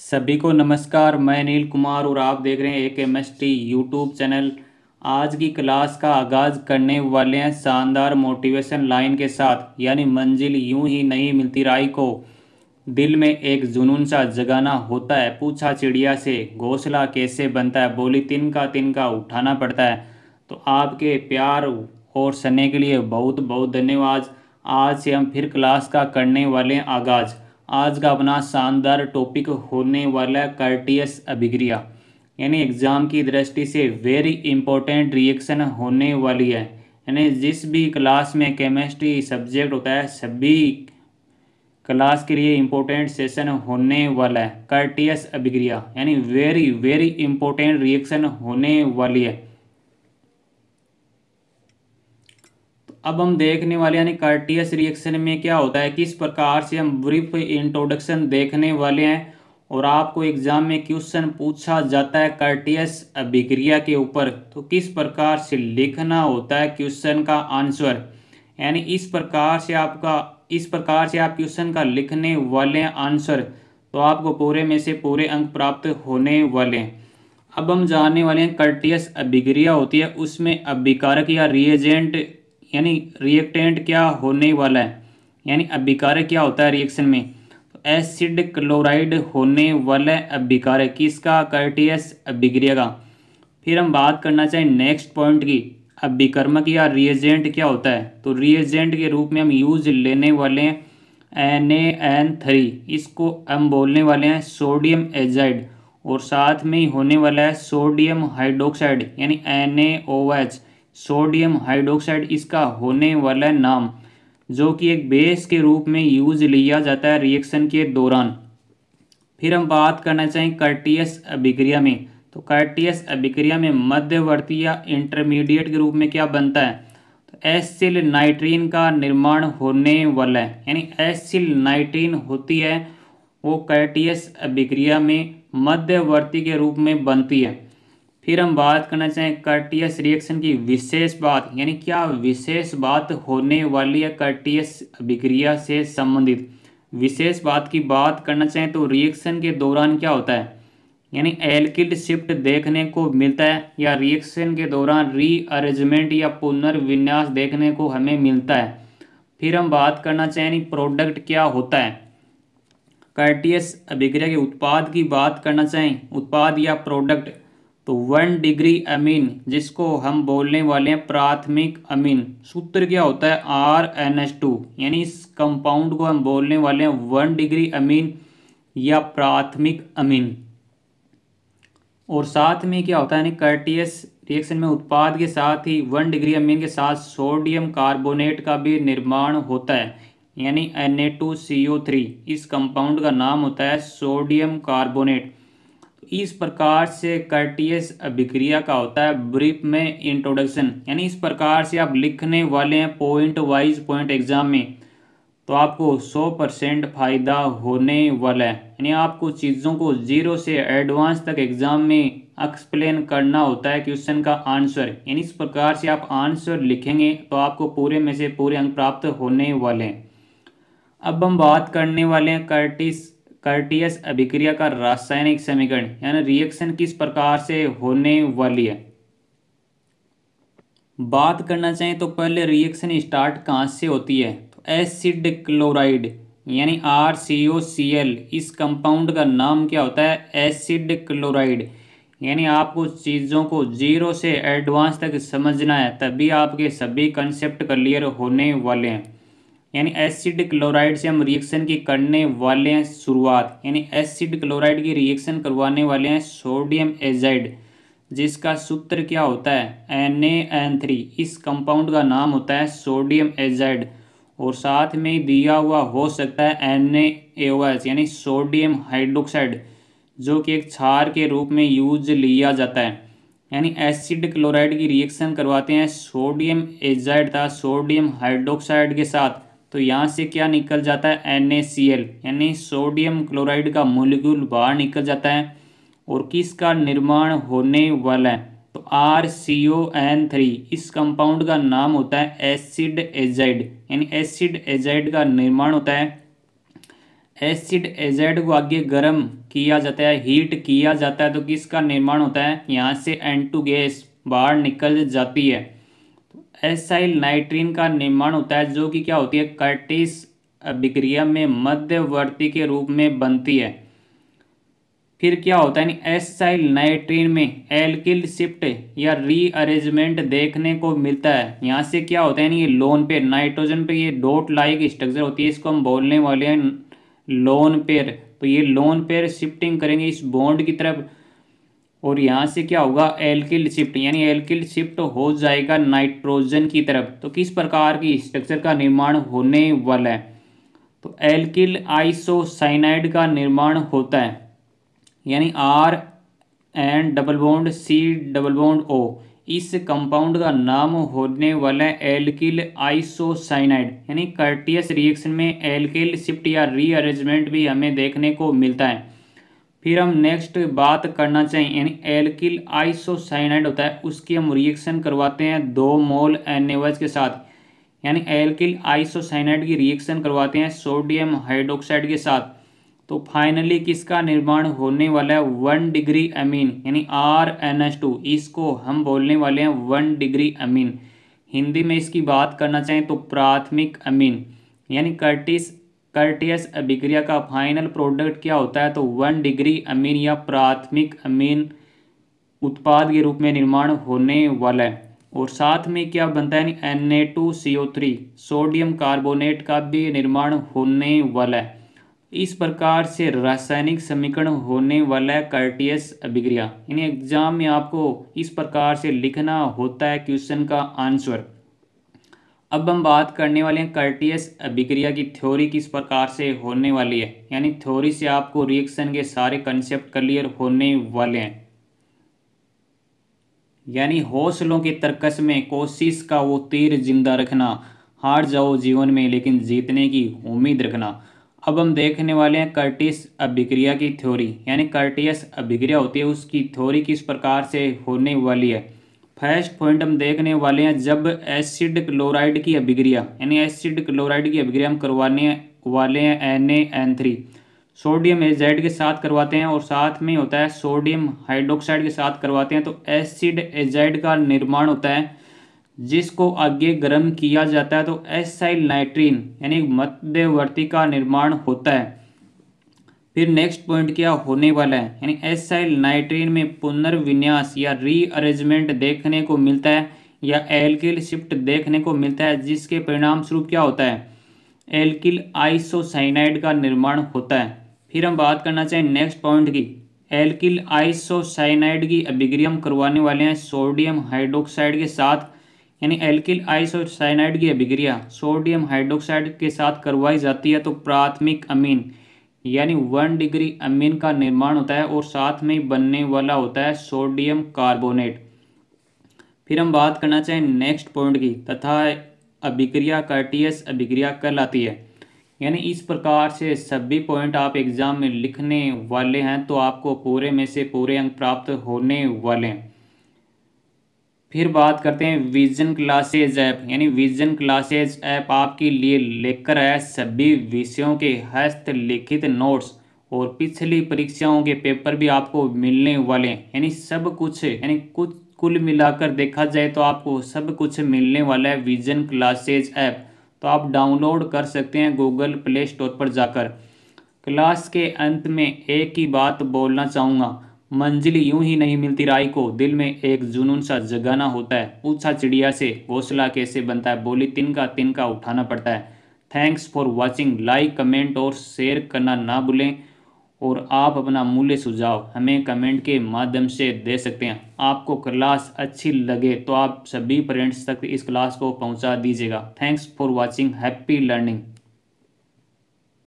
सभी को नमस्कार। मैं नील कुमार और आप देख रहे हैं ए केमिस्ट्री यूट्यूब चैनल। आज की क्लास का आगाज़ करने वाले हैं शानदार मोटिवेशन लाइन के साथ, यानी मंजिल यूं ही नहीं मिलती राही को, दिल में एक जुनून सा जगाना होता है। पूछा चिड़िया से घोंसला कैसे बनता है, बोली तिनका तिनका उठाना पड़ता है। तो आपके प्यार और स्नेह के लिए बहुत बहुत धन्यवाद। आज से हम फिर क्लास का करने वाले हैं आगाज़। आज का अपना शानदार टॉपिक होने वाला है कर्टियस अभिक्रिया, यानी एग्ज़ाम की दृष्टि से वेरी इंपॉर्टेंट रिएक्शन होने वाली है। यानी जिस भी क्लास में केमिस्ट्री सब्जेक्ट होता है, सभी क्लास के लिए इम्पोर्टेंट सेशन होने वाला है। कर्टियस अभिक्रिया यानी वेरी वेरी इंपॉर्टेंट रिएक्शन होने वाली है। तो अब हम देखने वाले यानी कर्टियस रिएक्शन में क्या होता है, किस प्रकार से हम ब्रीफ इंट्रोडक्शन देखने वाले हैं। और आपको एग्जाम में क्वेश्चन पूछा जाता है कर्टियस अभिक्रिया के ऊपर, तो किस प्रकार से लिखना होता है क्वेश्चन का आंसर। यानी इस प्रकार से आप क्वेश्चन का लिखने वाले हैं आंसर, तो आपको पूरे में से पूरे अंक प्राप्त होने वाले हैं। अब हम जानने वाले हैं कर्टियस अभिक्रिया होती है, उसमें अभिकारक या रिएजेंट यानी रिएक्टेंट क्या होने वाला है। यानी अभिकारक क्या होता है रिएक्शन में, तो एसिड क्लोराइड होने वाला है अभिकारक किसका, कर्टियस अभिक्रिया का। फिर हम बात करना चाहें नेक्स्ट पॉइंट की, अभिकर्मक या रिएजेंट क्या होता है। तो रिएजेंट के रूप में हम यूज लेने वाले हैं NaN3, इसको हम बोलने वाले हैं सोडियम एजाइड। और साथ में ही होने वाला है सोडियम हाइड्रोक्साइड यानी NaOH, सोडियम हाइड्रोक्साइड इसका होने वाला है नाम, जो कि एक बेस के रूप में यूज लिया जाता है रिएक्शन के दौरान। फिर हम बात करना चाहें कर्टियस अभिक्रिया में, तो कर्टियस अभिक्रिया में मध्यवर्ती या इंटरमीडिएट के रूप में क्या बनता है, तो एसिल नाइट्रीन का निर्माण होने वाला है। यानी एसिल नाइट्रीन होती है वो कर्टियस अभिक्रिया में मध्यवर्ती के रूप में बनती है। फिर हम बात करना चाहें कर्टियस रिएक्शन की विशेष बात, यानी क्या विशेष बात होने वाली है कर्टियस अभिक्रिया से संबंधित। विशेष बात की बात करना चाहें तो रिएक्शन के दौरान क्या होता है, यानी एल्किल शिफ्ट देखने को मिलता है, या रिएक्शन के दौरान रीअरेंजमेंट या पुनर्विन्यास देखने को हमें मिलता है। फिर हम बात करना चाहें प्रोडक्ट क्या होता है। कर्टियस अभिक्रिया के उत्पाद की बात करना चाहें, उत्पाद या प्रोडक्ट, तो 1 डिग्री अमीन जिसको हम बोलने वाले हैं प्राथमिक अमीन, सूत्र क्या होता है RNH2, यानी इस कंपाउंड को हम बोलने वाले हैं 1 डिग्री अमीन या प्राथमिक अमीन। और साथ में क्या होता है, यानी कर्टियस रिएक्शन में उत्पाद के साथ ही 1 डिग्री अमीन के साथ सोडियम कार्बोनेट का भी निर्माण होता है, यानी Na2CO3, इस कंपाउंड का नाम होता है सोडियम कार्बोनेट। इस प्रकार से कर्टियस अभिक्रिया का होता है ब्रीफ में इंट्रोडक्शन। यानी इस प्रकार से आप लिखने वाले हैं पॉइंट वाइज पॉइंट एग्जाम में, तो आपको 100% फायदा होने वाला है। यानी आपको चीज़ों को जीरो से एडवांस तक एग्जाम में एक्सप्लेन करना होता है क्वेश्चन का आंसर। यानी इस प्रकार से आप आंसर लिखेंगे तो आपको पूरे में से पूरे अंक प्राप्त होने वाले हैं। अब हम बात करने वाले हैं कर्टियस अभिक्रिया का रासायनिक समीकरण, यानी रिएक्शन किस प्रकार से होने वाली है। बात करना चाहें तो पहले रिएक्शन स्टार्ट कहाँ से होती है, तो एसिड क्लोराइड यानी RCOCl, इस कंपाउंड का नाम क्या होता है एसिड क्लोराइड। यानी आपको चीज़ों को जीरो से एडवांस तक समझना है, तभी आपके सभी कंसेप्ट क्लियर होने वाले हैं। यानी एसिड क्लोराइड से हम रिएक्शन की करने वाले हैं शुरुआत। यानी एसिड क्लोराइड की रिएक्शन करवाने वाले हैं सोडियम एजाइड, जिसका सूत्र क्या होता है NaN3, इस कंपाउंड का नाम होता है सोडियम एजाइड। और साथ में दिया हुआ हो सकता है NaOH यानी सोडियम हाइड्रोक्साइड, जो कि एक क्षार के रूप में यूज लिया जाता है। यानी एसिड क्लोराइड की रिएक्शन करवाते हैं सोडियम एजाइड था सोडियम हाइड्रोक्साइड के साथ, तो यहाँ से क्या निकल जाता है NaCl, यानी सोडियम क्लोराइड का मोलिक्यूल बाहर निकल जाता है। और किसका निर्माण होने वाला है, तो RCON3, इस कंपाउंड का नाम होता है एसिड एजाइड। यानी एसिड एजाइड का निर्माण होता है एसिड एजेड को आगे गर्म किया जाता है, हीट किया जाता है, तो किसका निर्माण होता है, यहाँ से N2 गैस बाहर निकल जाती है। एसाइल नाइट्रीन का निर्माण होता है, जो कि क्या होती है, कर्टिस अभिक्रिया में मध्यवर्ती के रूप में बनती है। फिर क्या होता है, एसाइल नाइट्रीन में एल्किल शिफ्ट या रीअरेंजमेंट देखने को मिलता है। यहाँ से क्या होता है, ये लोन पेयर नाइट्रोजन पे ये डॉट लाइक स्ट्रक्चर होती है, इसको हम बोलने वाले हैं लोन पेयर। तो ये लोन पेयर शिफ्टिंग करेंगे इस बॉन्ड की तरफ, और यहाँ से क्या होगा, एल्किल शिफ्ट, यानी एल्किल शिफ्ट हो जाएगा नाइट्रोजन की तरफ। तो किस प्रकार की स्ट्रक्चर का निर्माण होने वाला है, तो एल्किल आइसोसाइनाइड का निर्माण होता है, यानी R N double bond C double bond O। इस कंपाउंड का नाम होने वाला है एल्किल आइसोसाइनाइड। यानी कर्टियस रिएक्शन में एल्किल शिफ्ट या रीअरेंजमेंट भी हमें देखने को मिलता है। फिर हम नेक्स्ट बात करना चाहिए, यानी एल्किल आइसोसाइनाइड होता है, उसकी हम रिएक्शन करवाते हैं 2 मोल NaOH के साथ। यानी एल्किल आइसोसाइनाइड की रिएक्शन करवाते हैं सोडियम हाइड्रोक्साइड के साथ। तो फाइनली किसका निर्माण होने वाला है, 1 डिग्री अमीन, यानी RNH2। इसको हम बोलने वाले हैं 1 डिग्री अमीन। हिंदी में इसकी बात करना चाहें तो प्राथमिक अमीन। यानी कर्टियस अभिक्रिया का फाइनल प्रोडक्ट क्या होता है, तो 1 डिग्री अमीन या प्राथमिक अमीन उत्पाद के रूप में निर्माण होने वाला है। और साथ में क्या बनता है, Na2CO3 सोडियम कार्बोनेट का भी निर्माण होने वाला है। इस प्रकार से रासायनिक समीकरण होने वाला है कर्टियस अभिक्रिया। यानी एग्जाम में आपको इस प्रकार से लिखना होता है क्वेश्चन का आंसर। अब हम बात करने वाले हैं कर्टियस अभिक्रिया की थ्योरी किस प्रकार से होने वाली है। यानी थ्योरी से आपको रिएक्शन के सारे कंसेप्ट क्लियर होने वाले हैं। यानी हौसलों के तर्कस में कोशिश का वो तीर जिंदा रखना, हार जाओ जीवन में लेकिन जीतने की उम्मीद रखना। अब हम देखने वाले हैं कर्टियस अभिक्रिया की थ्योरी। यानी कर्टियस अभिक्रिया होती है, उसकी थ्योरी किस प्रकार से होने वाली है। फर्स्ट पॉइंट हम देखने वाले हैं, जब एसिड क्लोराइड की अभिक्रिया, यानी एसिड क्लोराइड की अभिक्रिया हम करवाने वाले हैं NaN3 सोडियम एजाइड के साथ करवाते हैं, और साथ में होता है सोडियम हाइड्रोक्साइड के साथ करवाते हैं, तो एसिड एजाइड का निर्माण होता है, जिसको आगे गर्म किया जाता है, तो एसाइल नाइट्रीन यानी मध्यवर्ती का निर्माण होता है। फिर नेक्स्ट पॉइंट क्या होने वाला है, यानी एसाइल नाइट्रीन में पुनर्विन्यास या रीअरेंजमेंट देखने को मिलता है, या एल्किल शिफ्ट देखने को मिलता है, जिसके परिणाम स्वरूप क्या होता है, एल्किल आइसोसाइनाइड का निर्माण होता है। फिर हम बात करना चाहें नेक्स्ट पॉइंट की, एल्किल आइसोसाइनाइड की अभिक्रिया हम करवाने वाले हैं सोडियम हाइड्रोक्साइड के साथ। यानी एल्किल आइसोसाइनाइड की अभिक्रिया सोडियम हाइड्रोक्साइड के साथ करवाई जाती है, तो प्राथमिक अमीन यानी 1 डिग्री अमीन का निर्माण होता है, और साथ में बनने वाला होता है सोडियम कार्बोनेट। फिर हम बात करना चाहें नेक्स्ट पॉइंट की, तथा अभिक्रिया कर्टियस अभिक्रिया कहलाती है। यानी इस प्रकार से सभी पॉइंट आप एग्जाम में लिखने वाले हैं, तो आपको पूरे में से पूरे अंक प्राप्त होने वाले हैं। फिर बात करते हैं विजन क्लासेज ऐप। यानी विजन क्लासेज ऐप आपके लिए लेकर आया सभी विषयों के हस्तलिखित नोट्स, और पिछली परीक्षाओं के पेपर भी आपको मिलने वाले हैं। यानी सब कुछ, यानी कुछ कुल मिलाकर देखा जाए तो आपको सब कुछ मिलने वाला है विजन क्लासेज ऐप। तो आप डाउनलोड कर सकते हैं गूगल प्ले स्टोर पर जाकर। क्लास के अंत में एक ही बात बोलना चाहूँगा, मंजिल यूं ही नहीं मिलती राही को, दिल में एक जुनून सा जगाना होता है। पूछा चिड़िया से घोंसला कैसे बनता है, बोली तिनका तिनका उठाना पड़ता है। Thanks for watching. Like comment और शेयर करना ना भूलें, और आप अपना मूल्य सुझाव हमें कमेंट के माध्यम से दे सकते हैं। आपको क्लास अच्छी लगे तो आप सभी फ्रेंड्स तक इस क्लास को पहुंचा दीजिएगा। Thanks for watching. Happy learning.